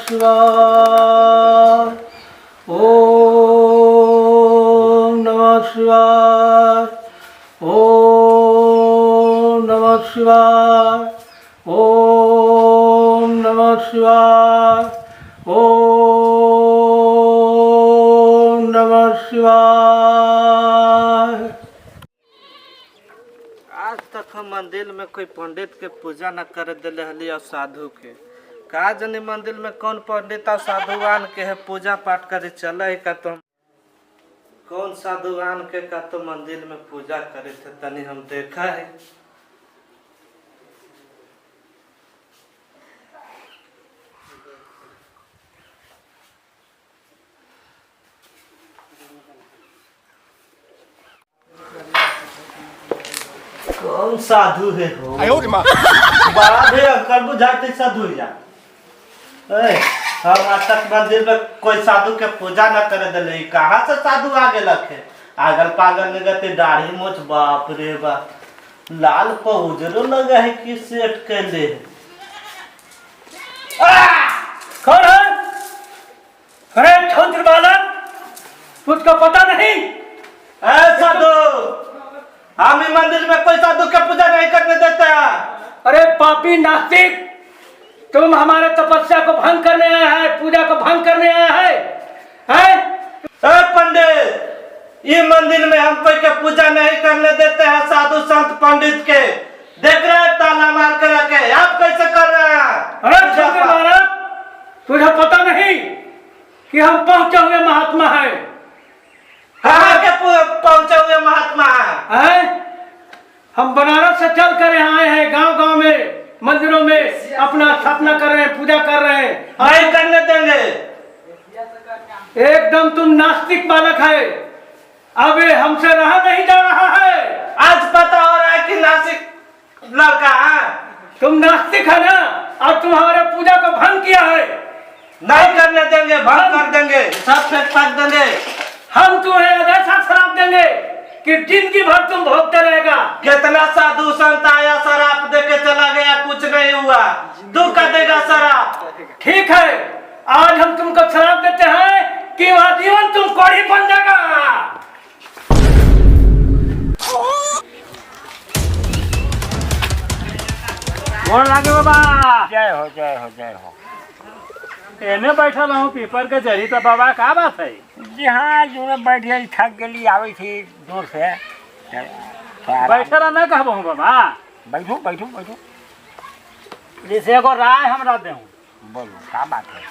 शिवाय। ओम नमः शिवाय। ओम नमः शिवाय। ओम नमः शिवाय। ओम नमः शिवाय। आज तक हम मंदिर में कोई पंडित के पूजा न करे दिले हली और साधु के। का जानी मंदिर में कौन पंडित और साधुवान के है पूजा पाठ करे चले का तो कौन साधुवान के का तो मंदिर में पूजा करे थे तनी हम देखा है। कौन साधु है हो? बड़ा भी अंकल बुझाते साधु जा। हम आज तक मंदिर में कोई साधु के पूजा न करे दिले। कहाँ से साधु आगे लखे आगल पागल निगते दाढ़ी मोछ बाप रे बाप लाल पहुजरो लगा है कि सेट के ले। कौन है? अरे छंत्र बालक तुझको पता नहीं? साधु हम ही मंदिर में कोई साधु के पूजा नहीं करने देते हैं। अरे पापी नास्तिक तुम हमारे तपस्या को भंग करने आया है, पूजा को भंग करने आया है? पंडित ये मंदिर में हम कोई के पूजा नहीं करने देते हैं साधु संत पंडित के। देख रहे हैं ताला मार कर रखे आप कैसे कर रहे हैं? अरे महाराज तुझे पता नहीं कि हम पहुंचे हुए महात्मा है? कहाँ के पहुंचे हुए महात्मा है? हम बनारस से चल कर यहाँ आए हैं, गांव गांव में मंदिरों में अपना स्थापना कर रहे हैं, पूजा कर रहे हैं। नहीं करने देंगे। एकदम तुम नास्तिक बालक है, अब हमसे रहा नहीं जा रहा है। आज पता हो रहा है कि नास्तिक लड़का है। तुम नास्तिक है ना, और तुम हमारे पूजा को भंग किया है। नहीं करने देंगे, भंग कर देंगे, सब फेंक फाक देंगे। हम तुम्हें ऐसा श्राप देंगे कि जिंदगी भर तुम भोगते रहेगा। कितना साधु संत आया शराब दे के चला गया, कुछ नहीं हुआ। तू का देगा शराब? ठीक है, आज हम तुमको शराब देते हैं कि वह जीवन तुम कोढ़ी बन जाएगा। गोड़ लागे बाबा। जय हो जय हो जय हो। एने बैठल हूँ पीपर के जरी तो बाबा का बात है? जी हाँ जो बैठ गई, थक गई, आवे थी दूर से। बैठल न कहबो बाबा। बैठू बैठू बैठू। जैसे एगो राय हमरा देहूँ। बोलो क्या बात है?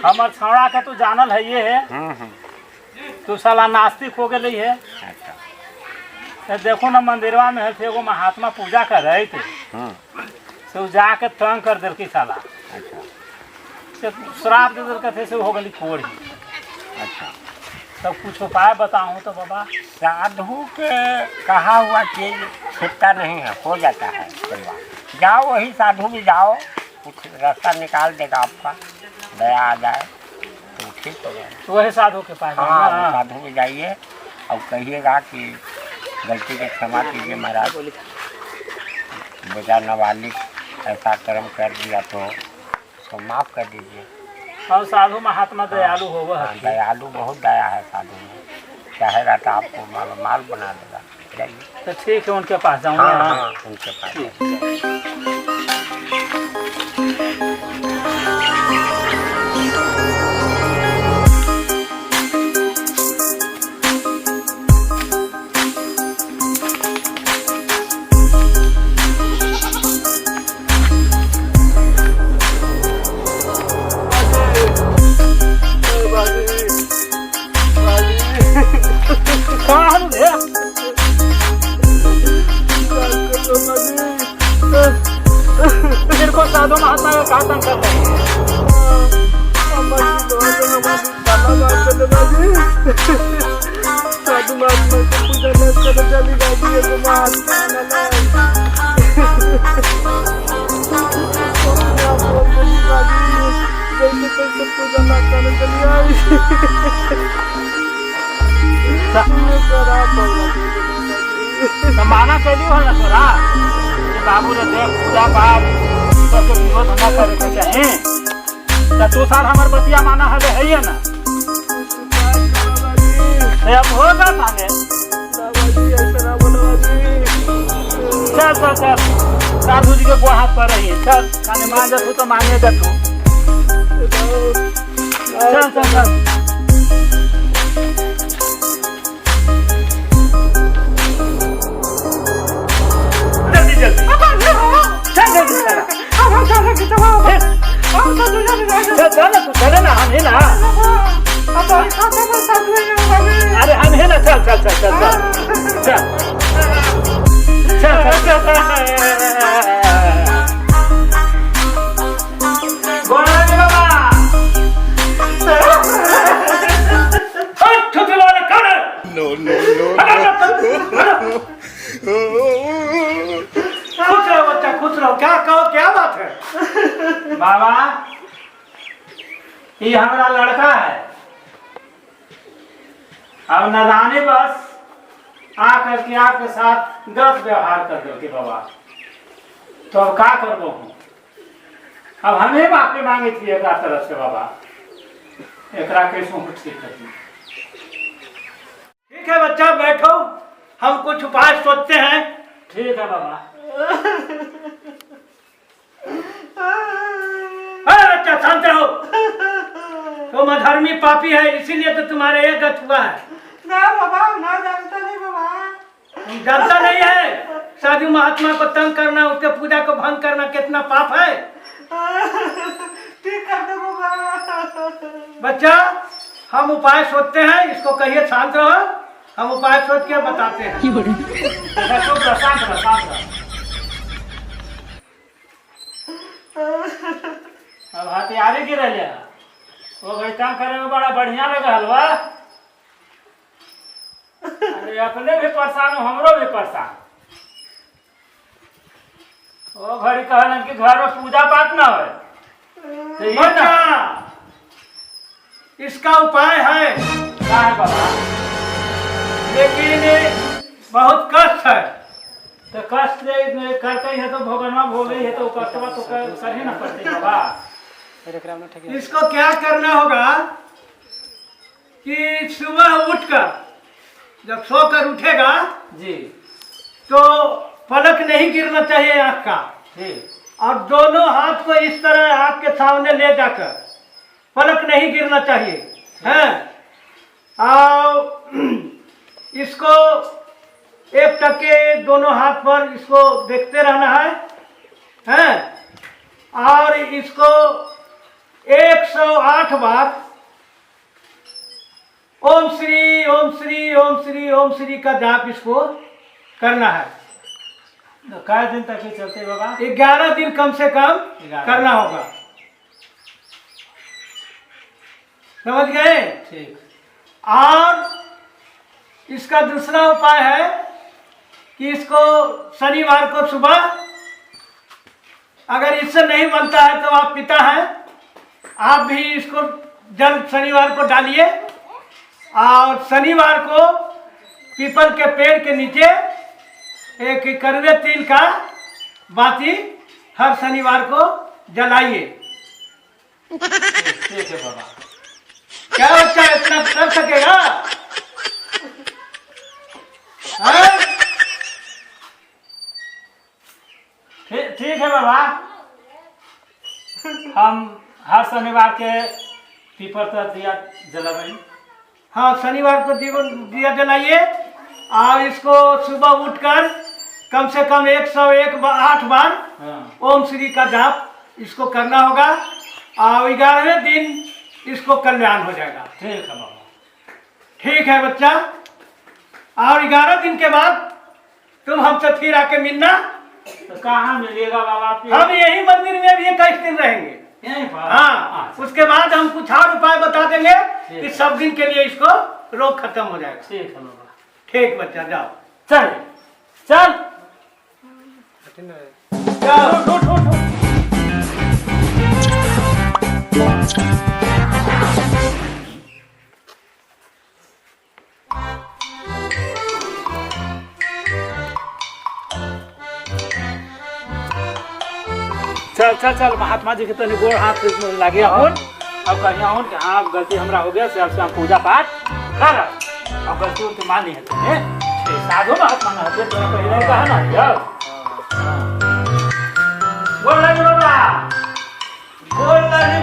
हमर छौड़ा के तू जानल है ये है। तू साला नास्तिक हो गई है। अच्छा देखो ना मंदिरवा में है एगो महात्मा पूजा कर रहे थे। तो जाके तंग कर दिल की साला। अच्छा श्राप दे दिल थे से हो गई कोढ़ी। अच्छा तब कुछ उपाय बताऊँ तो बाबा? साधु के कहा हुआ चीज छूटता नहीं है, हो जाता है परिवार। जाओ वही साधु भी जाओ, कुछ रास्ता निकाल देगा आपका, दया आ जाए तो ठीक हो जाए। तो वही साधु के पास? हाँ साधु में जाइए और कहिएगा कि गलती के क्षमा कीजिए महाराज, बेटा नाबालिग ऐसा कर्म कर दिया तो उसको माफ़ कर दीजिए। और साधु महात्मा दयालु होगा। दयालु बहुत दया है साधु में, चाहेगा तो आपको माल बना देगा। जाइए तो ठीक है, उनके पास जाऊँगा। हाँ उनके पास। फिर को साधु महात्मा का कहा तंग करते हैं? साधु महात्मा को पूजा न कर चली जाती है तो पूजा न करने चली आई। माना चली हो ना तोरा बाबू रे देख पूजा पाठ तो विरोध न करे के चाहे। तो साल हमारे बतिया माना है ना। अब होगा मांगे। चल चल चल साधु जी के गो हाथ पर रही है। चल खाने मान जा तू तो मांगे जा तू। चल चल चल जल्दी जल्दी चल जल्दी चल तू चले ना हम है ना। अरे हम है ना चल चल चल चल चल चल चल बच्चा खुश रहो। क्या कहो, क्या बात है? बाबा ये हमारा लड़का है। अब नादानी बस आकर के आपके साथ गलत व्यवहार कर दो कि बाबा, तो अब क्या करबो हूँ? अब हमें माफी मांगी थी एक तरफ से बाबा, एक कैसों ठीक करती। ठीक है बच्चा, बैठो, हम कुछ उपाय सोचते हैं। ठीक है बाबा। अरे बच्चा शांत रहो, तुम अधर्मी पापी है, इसीलिए तो तुम्हारे ये गत हुआ है। ना बाबा, ना जानता नहीं बाबा। तुम जानता नहीं है साधु महात्मा को तंग करना, उसके पूजा को भंग करना कितना पाप है। ठीक कर दो बाबा। बच्चा हम उपाय सोचते हैं, इसको कहिए शांत रहो, हम उपाय सोच के बताते हैं। अब हथियारे गिर वो घड़ी काम करे में बड़ा बढ़िया लगा हलवा। अरे अपने भी परेशान हो, हमरो भी परेशान। वो घड़ी कहलन कि घर में पूजा पाठ ना हो, तो ये बच्चा इसका उपाय है। क्या है बाबा? लेकिन बहुत कष्ट है। तो कष्ट करते ही है तो भोगना भोगे है तो कष्टवा तो कर ही ना पड़ते बाबा। इसको क्या करना होगा कि सुबह उठकर जब सोकर उठेगा जी, तो पलक नहीं गिरना चाहिए आँख का, ठीक। और दोनों हाथ को इस तरह आँख के सामने ले जाकर पलक नहीं गिरना चाहिए, हैं? और इसको एक टके दोनों हाथ पर इसको देखते रहना है, हैं? और इसको 108 बार ओम श्री ओम श्री ओम श्री ओम श्री का जाप इसको करना है। तो कै दिन तक ये चलते बाबा? 11 दिन कम से कम करना होगा, समझ गए? ठीक। और इसका दूसरा उपाय है कि इसको शनिवार को सुबह, अगर इससे नहीं बनता है तो आप पिता हैं, आप भी इसको जल शनिवार को डालिए, और शनिवार को पीपल के पेड़ के नीचे एक कड़वे तिल का बाती हर शनिवार को जलाइए। ठीक है बाबा। क्या बच्चा इतना कर सकेगा? ठीक है बाबा, हम हर शनिवार के पीपर पर दिया जलाएं। हाँ, शनिवार को दिया जलाइए, और इसको सुबह उठकर कम से कम 108 बार ओम श्री का जाप इसको करना होगा, और 11वें दिन इसको कल्याण हो जाएगा। ठीक है बाबा। ठीक है बच्चा, और 11 दिन के बाद तुम हमसे फिर आके मिलना। तो कहाँ मिलेगा बाबा? हम यही मंदिर में भी 21 दिन रहेंगे। यहीं पर? हाँ, उसके बाद हम कुछ और उपाय बता देंगे कि सब दिन के लिए इसको रोग खत्म हो जाएगा। ठीक है बाबा। ठीक बच्चा, जाओ। चल चल जाओ, उठ उठ उठ। चल चल चल, महात्मा जी के तनी गोड़ हाथ लगे अपन। अब कहीं हूँ कि हाँ गलती हमरा हो गया से हम पूजा पाठ कर अब गलती उनकी मानी है साधु महात्मा ना होते तो पहले कहा ना जब बोल रहे बाबा बोल रही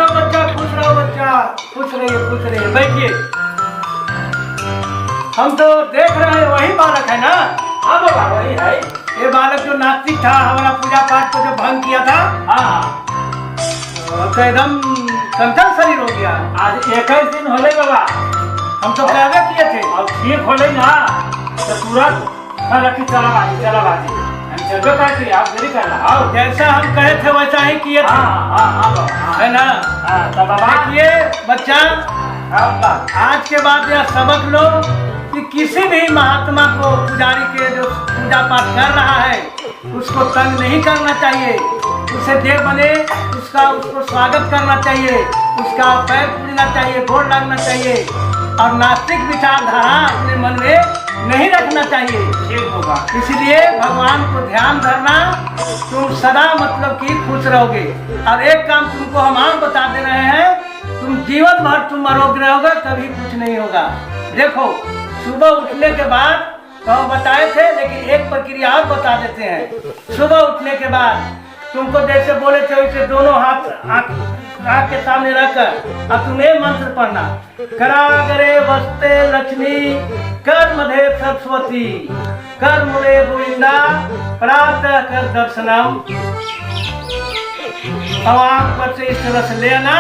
बच्चा, खुश रहो बच्चा, खुश रहिए बैठिए। हम तो देख रहे हैं वही बालक है ना? हाँ बाबा वही है। ये बालक जो नास्तिक था, हमारा पूजा पाठ को जो भंग किया था, हाँ तो एकदम कंचन शरीर हो गया। आज 21 दिन होले बाबा, हम तो पहले किए थे। अब ठीक होले ना तो तुरंत रखी चला बाजी हम चलबे करते आप देरी करना। आओ जैसा हम कहे थे वैसा ही किए थे, है ना? तो बाबा देखिए बच्चा, आज के बाद यह सबक लो कि किसी भी महात्मा को, पुजारी के जो पूजा पाठ कर रहा है, उसको तंग नहीं करना चाहिए। उसे देव बने उसको स्वागत करना चाहिए, उसका पैर पूजना चाहिए, गोड़ लगना चाहिए, और नास्तिक विचारधारा अपने मन में नहीं रखना चाहिए। ठीक होगा। इसलिए भगवान को ध्यान धरना, तुम सदा मतलब कि खुश रहोगे। और एक काम तुमको हम आम बता दे रहे हैं, तुम जीवन भर तुम आरोग्य रहोगे, कभी कुछ नहीं होगा। देखो सुबह उठने के बाद तो हम बताए थे, लेकिन एक प्रक्रिया और बता देते हैं। सुबह उठने के बाद तुमको जैसे बोले थे वैसे दोनों हाथ आँख के सामने रखकर अब तुम्हें मंत्र पढ़ना। करागरे वस्ते लक्ष्मी, कर मधे सरस्वती, कर मुले गोविंदा, प्रातः कर दर्शनम। अब आँख पर से इस तरह से लेना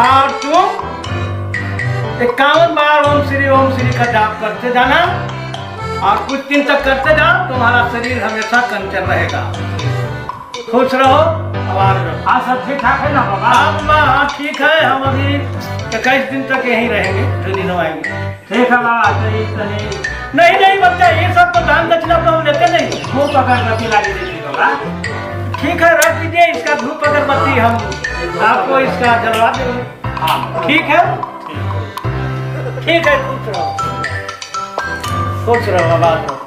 और तुम 51 बार ओम श्री का जाप करते जाना, और कुछ दिन तक करते जाओ, तुम्हारा शरीर हमेशा कंचन रहेगा। खुश रहो, आवाज रहो। हाँ सब ठीक ठाक है ना बाबा? हाँ ठीक है, हम अभी 21 दिन तक यहीं रहेंगे, जो दिन आएंगे। ठीक है बाबा। नहीं बच्चा, ये सब तो दान दक्षिणा तो हम लेते नहीं। धूप अगरबत्ती लगी देती बाबा। ठीक है, रख दीजिए इसका धूप अगरबत्ती, हम आपको इसका जलवा देंगे। हाँ ठीक है, ठीक है, खुश रहो, आवाज रहो।